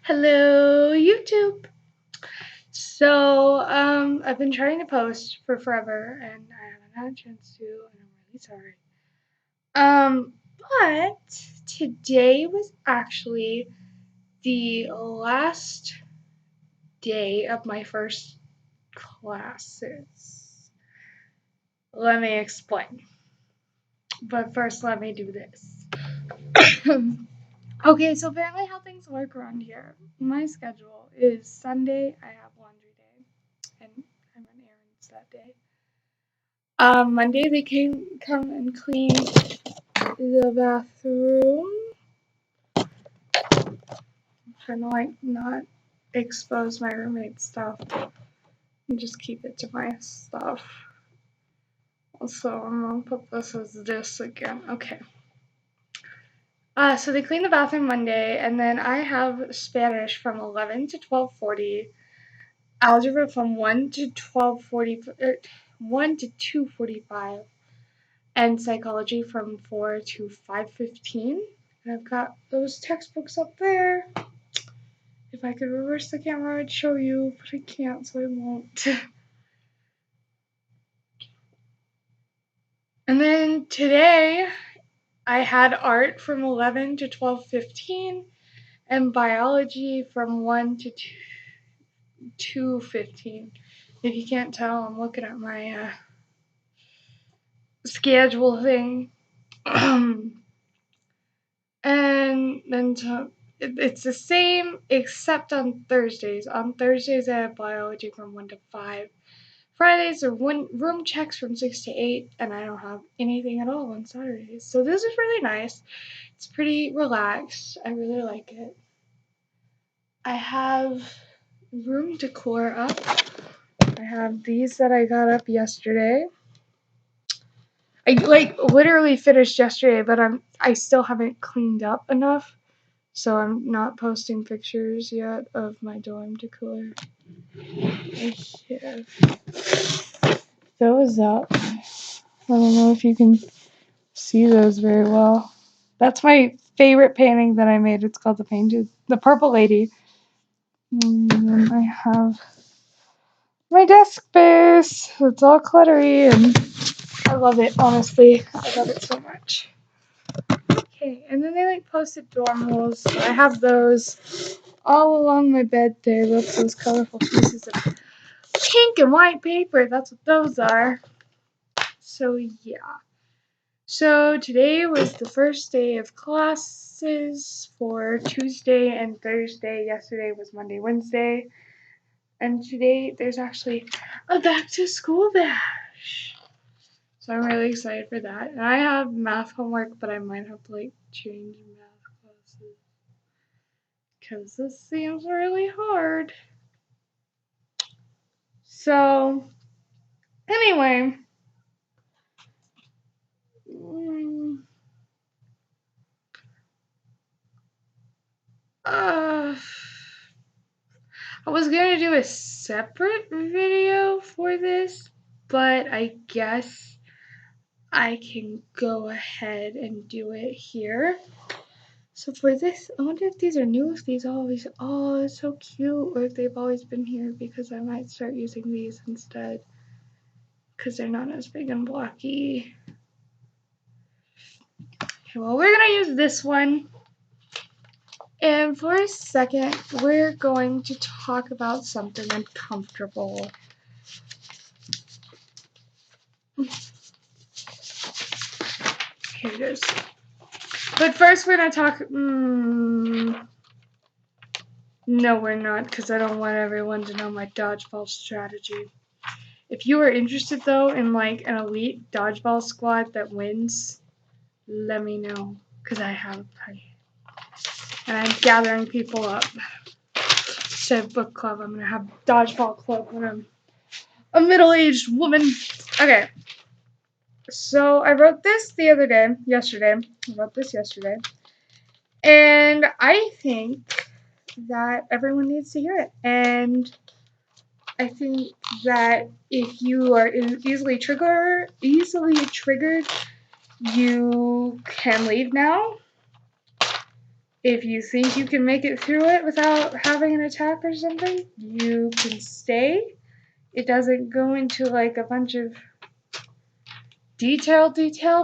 Hello, YouTube. I've been trying to post for forever and I haven't had a chance to, and I'm really sorry. But today was actually the last day of my first classes. Let me explain. But first, let me do this. Okay, so apparently how things work around here. My schedule is Sunday, I have laundry day, and I run errands that day. Monday they come and clean the bathroom. I'm trying to like not expose my roommate's stuff and just keep it to my stuff. Also, I'm gonna put this as this again. Okay. So they clean the bathroom Monday, and then I have Spanish from 11 to 12:40, algebra from 1 to 12:40, 1 to 2:45, and psychology from 4 to 5:15. And I've got those textbooks up there. If I could reverse the camera, I'd show you, but I can't, so I won't. And then today, I had art from 11 to 12:15, and biology from 1 to 2:15. If you can't tell, I'm looking at my schedule thing. And then it's the same except on Thursdays. On Thursdays, I have biology from 1 to 5. Fridays are room checks from 6 to 8, and I don't have anything at all on Saturdays. So this is really nice. It's pretty relaxed. I really like it. I have room decor up. I have these that I got up yesterday. I literally finished yesterday, but I still haven't cleaned up enough, so I'm not posting pictures yet of my dorm decor. I have those up. I don't know if you can see those very well. That's my favorite painting that I made. It's called the Purple Lady. And then I have my desk space. It's all cluttery and I love it, honestly. I love it so much. Okay, and then they posted dorm rules. So I have those all along my bed there. Look, those colorful pieces of pink and white paper. That's what those are. So yeah. So today was the first day of classes for Tuesday and Thursday. Yesterday was Monday, Wednesday. And today there's actually a back to school bash. So I'm really excited for that. And I have math homework, but I might have to change math classes because this seems really hard. So anyway, I was gonna do a separate video for this, but I guess I can go ahead and do it here. So for this, I wonder if these are new, if these always, oh, it's so cute, or if they've always been here, because I might start using these instead, because they're not as big and blocky. Okay, well, we're gonna use this one. And for a second, we're going to talk about something uncomfortable. Here it is. But first, we're going to talk. No, we're not, because I don't want everyone to know my dodgeball strategy. If you are interested, though, in an elite dodgeball squad that wins, let me know, because I have a party. And I'm gathering people up. Instead of book club, I'm going to have dodgeball club when I'm a middle-aged woman. Okay. So I wrote this yesterday. I wrote this yesterday. And I think that everyone needs to hear it. And I think that if you are easily triggered, you can leave now. If you think you can make it through it without having an attack or something, you can stay. It doesn't go into like a bunch of detail,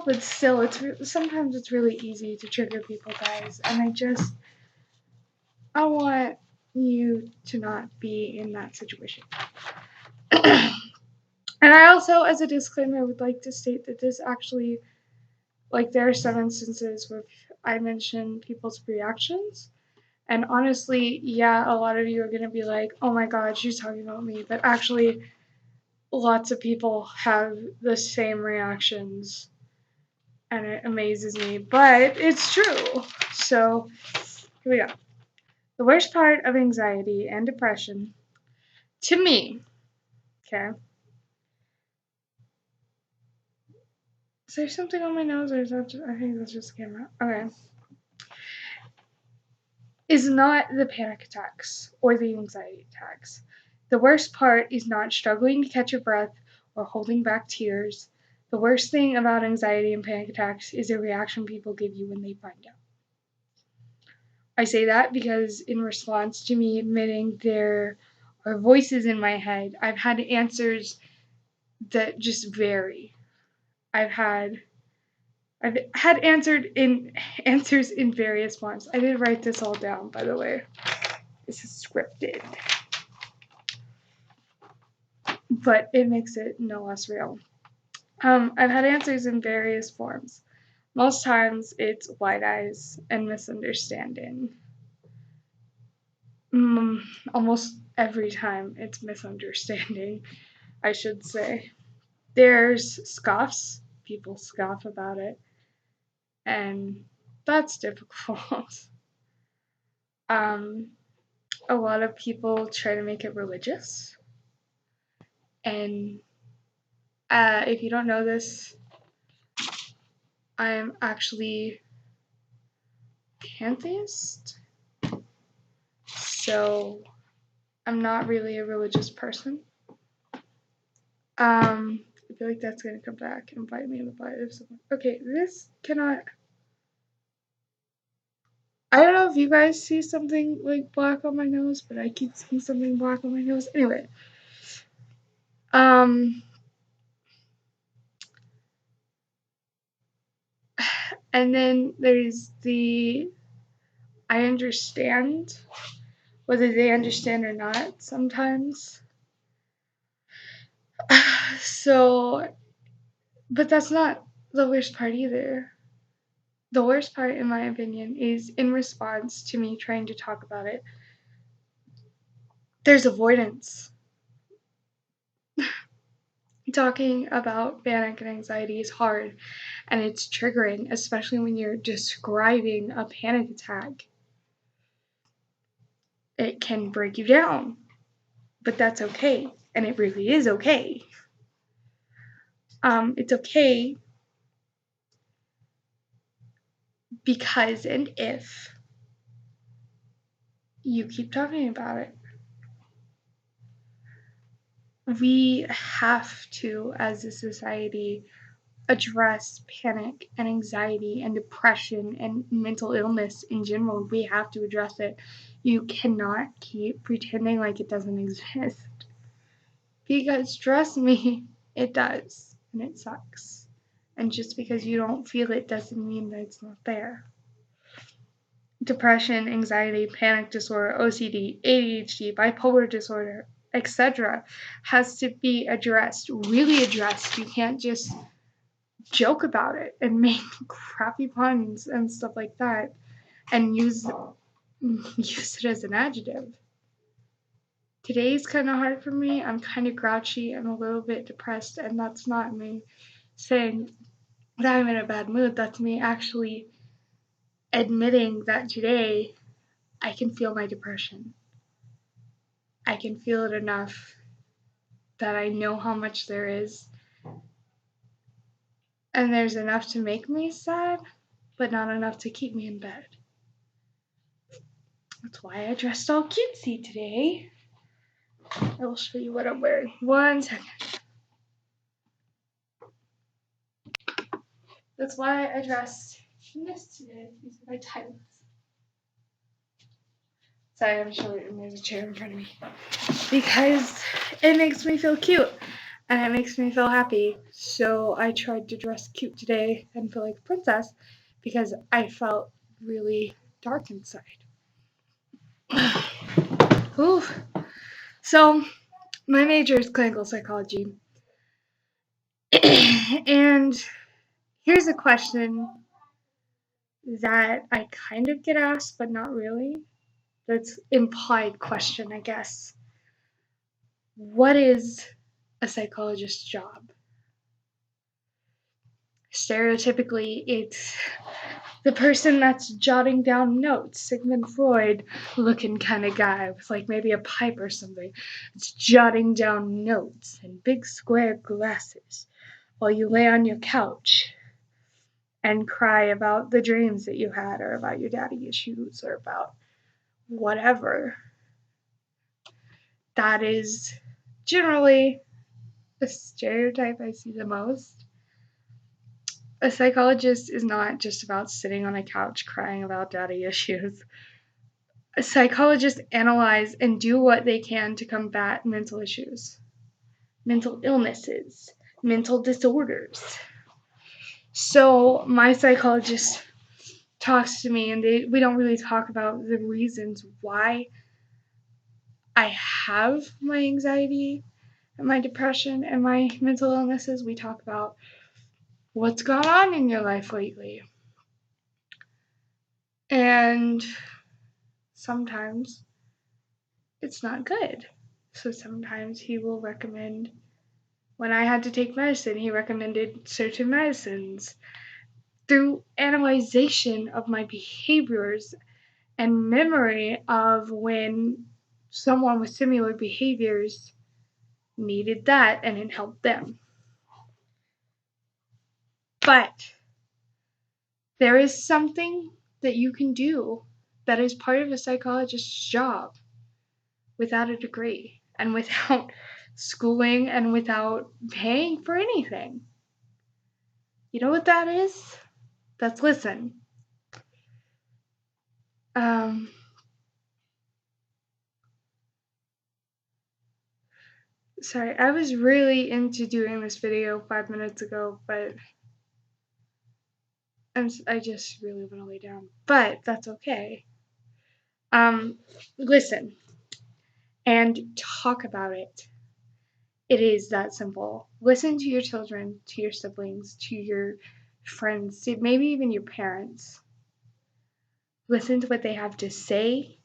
but still, sometimes it's really easy to trigger people, guys. And I want you to not be in that situation. And I also, as a disclaimer, would like to state that this actually, like, there are some instances where I mention people's reactions. And honestly, yeah, a lot of you are going to be like, oh my god, she's talking about me. But actually, lots of people have the same reactions. And it amazes me. But it's true. So, here we go. The worst part of anxiety and depression, to me, okay? Is there something on my nose, or is that just, I think that's just the camera. Okay. Is not the panic attacks or the anxiety attacks. The worst part is not struggling to catch your breath or holding back tears. The worst thing about anxiety and panic attacks is the reaction people give you when they find out. I say that because in response to me admitting there are voices in my head, I've had answers that just vary. I've had answers in various forms. I didn't write this all down, by the way. This is scripted. But it makes it no less real. I've had answers in various forms. Most times it's wide eyes and misunderstanding. Almost every time it's misunderstanding, I should say. There's scoffs. People scoff about it. And that's difficult. A lot of people try to make it religious. And if you don't know this, I'm actually pantheist. So I'm not really a religious person. I feel like that's gonna come back and bite me in the butt if someone. Okay, this cannot. I don't know if you guys see something like black on my nose, but I keep seeing something black on my nose. Anyway, and then there's the I understand, whether they understand or not sometimes. So, but that's not the worst part either. The worst part, in my opinion, is in response to me trying to talk about it, there's avoidance. Talking about panic and anxiety is hard and it's triggering, especially when you're describing a panic attack. It can break you down, but that's okay, and it really is okay. It's okay because and if you keep talking about it. We have to, as a society, address panic and anxiety and depression and mental illness in general. We have to address it. You cannot keep pretending like it doesn't exist. Because trust me, it does. And it sucks. And just because you don't feel it doesn't mean that it's not there. Depression, anxiety, panic disorder, OCD, ADHD, bipolar disorder, etc. has to be addressed, really addressed. You can't just joke about it and make crappy puns and stuff like that and use it as an adjective. Today's kind of hard for me. I'm kind of grouchy. I'm a little bit depressed, and that's not me saying that I'm in a bad mood. That's me actually admitting that today I can feel my depression. I can feel it enough that I know how much there is. And there's enough to make me sad, but not enough to keep me in bed. That's why I dressed all cutesy today. I will show you what I'm wearing. 1 second. That's why I dressed in this today. These are my tights. Sorry, I'm short and there's a chair in front of me. Because it makes me feel cute and it makes me feel happy. So I tried to dress cute today and feel like a princess because I felt really dark inside. Ooh. So my major is clinical psychology. And here's a question that I kind of get asked, but not really. That's implied question, I guess. What is a psychologist's job? Stereotypically, it's the person that's jotting down notes, Sigmund Freud looking kind of guy with like maybe a pipe or something. It's jotting down notes and big square glasses while you lay on your couch and cry about the dreams that you had or about your daddy issues or about whatever. That is generally the stereotype I see the most. A psychologist is not just about sitting on a couch crying about daddy issues. Psychologists analyze and do what they can to combat mental issues, mental illnesses, mental disorders. So my psychologist talks to me, and we don't really talk about the reasons why I have my anxiety and my depression and my mental illnesses. We talk about what's gone on in your life lately. And sometimes it's not good. So sometimes he will recommend, when I had to take medicine, he recommended certain medicines. Through analyzation of my behaviors and memory of when someone with similar behaviors needed that and it helped them. But there is something that you can do that is part of a psychologist's job without a degree and without schooling and without paying for anything. You know what that is? That's listen. Sorry, I was really into doing this video 5 minutes ago, but I just really want to lay down. But that's okay. Listen and talk about it. It is that simple. Listen to your children, to your siblings, to your friends, to maybe even your parents. Listen to what they have to say.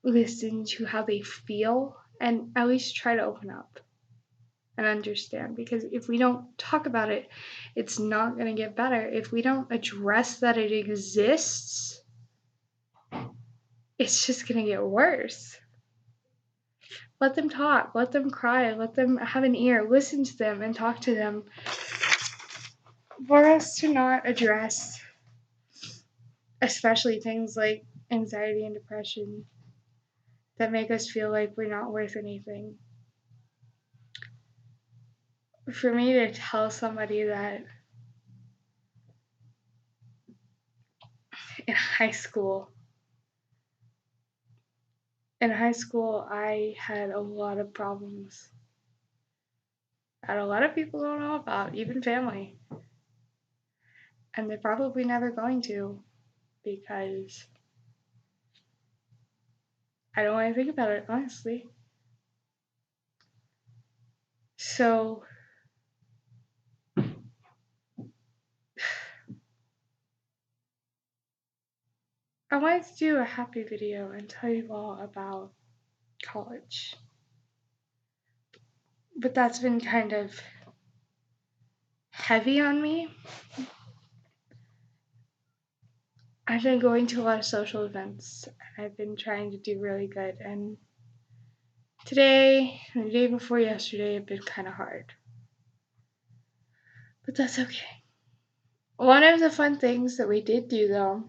Listen to how they feel, and at least try to open up and understand, because if we don't talk about it, it's not going to get better. If we don't address that it exists, it's just going to get worse. Let them talk, let them cry, let them have an ear, listen to them and talk to them. For us to not address, especially things like anxiety and depression that make us feel like we're not worth anything. For me to tell somebody that in high school I had a lot of problems that a lot of people don't know about, even family. And they're probably never going to, because I don't want to think about it, honestly. So I wanted to do a happy video and tell you all about college. But that's been kind of heavy on me. I've been going to a lot of social events, and I've been trying to do really good, and today and the day before yesterday have been kind of hard. But that's okay. One of the fun things that we did do, though,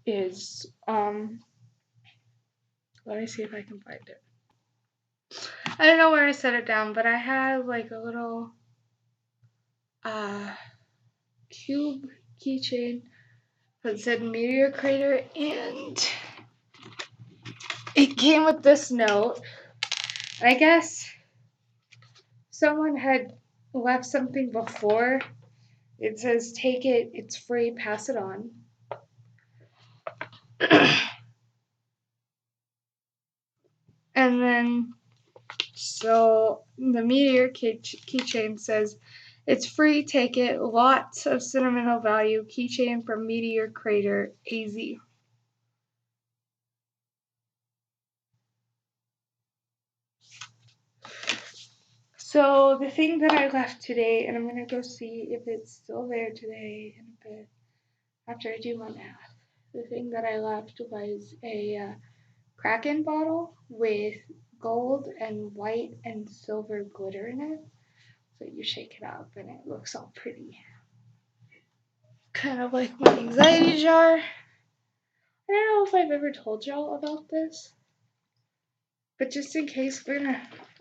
is, let me see if I can find it. I don't know where I set it down, but I had like a little cube keychain that said Meteor Crater, and it came with this note. I guess someone had left something before. It says, take it, it's free, pass it on. And then, so the Meteor keychain says, it's free, take it, lots of sentimental value, keychain from Meteor Crater, AZ. So the thing that I left today, and I'm going to go see if it's still there today in a bit, after I do my math. The thing that I left was a Kraken bottle with gold and white and silver glitter in it. So you shake it up and it looks all pretty. Kind of like my anxiety jar. I don't know if I've ever told y'all about this, but just in case,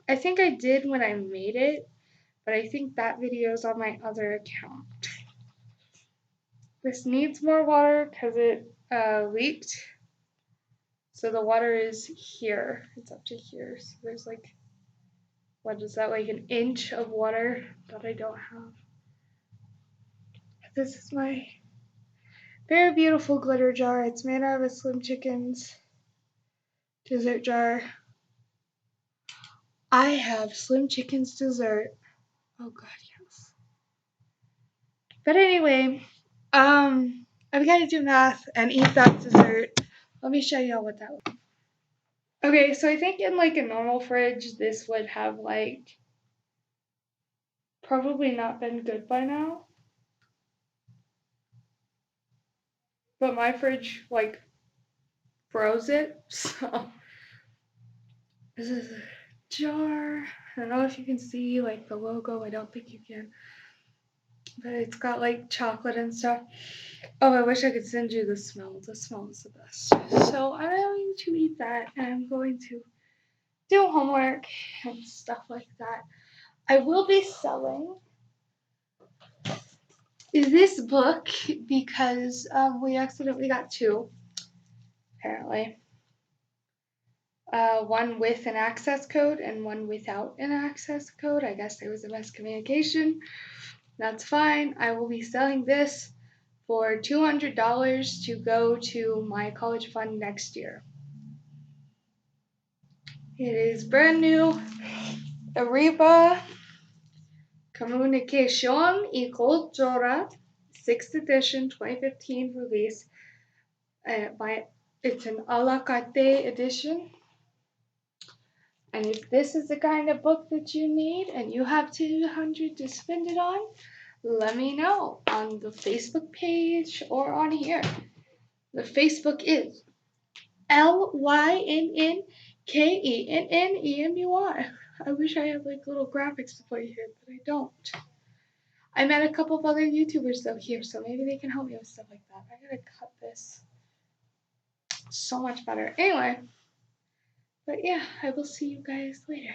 I think I did when I made it, but I think that video is on my other account. This needs more water because it leaked. So the water is here. It's up to here. So there's like, what is that, like an inch of water that I don't have. This is my very beautiful glitter jar. It's made out of a Slim Chickens dessert jar. I have Slim Chickens dessert. Oh god, yes. But anyway, I've got to do math and eat that dessert. Let me show y'all what that was. Okay, so I think in like a normal fridge, this would have like probably not been good by now. But my fridge like froze it, so this is a jar. I don't know if you can see like the logo. I don't think you can. But it's got like chocolate and stuff. Oh, I wish I could send you the smell. The smell is the best. So I'm going to eat that and I'm going to do homework and stuff like that. I will be selling this book because we accidentally got two, apparently. One with an access code and one without an access code. I guess there was a miscommunication. That's fine. I will be selling this for $200 to go to my college fund next year. It is brand new. Arriba Comunicación y Cultura, 6th edition, 2015 release. It's an a la carte edition. And if this is the kind of book that you need and you have $200 to spend it on, let me know on the Facebook page or on here. The Facebook is LYNNKENNEMUR. I wish I had like little graphics to put here, but I don't. I met a couple of other YouTubers though here, so maybe they can help me with stuff like that. I gotta cut this so much better. Anyway, but yeah, I will see you guys later.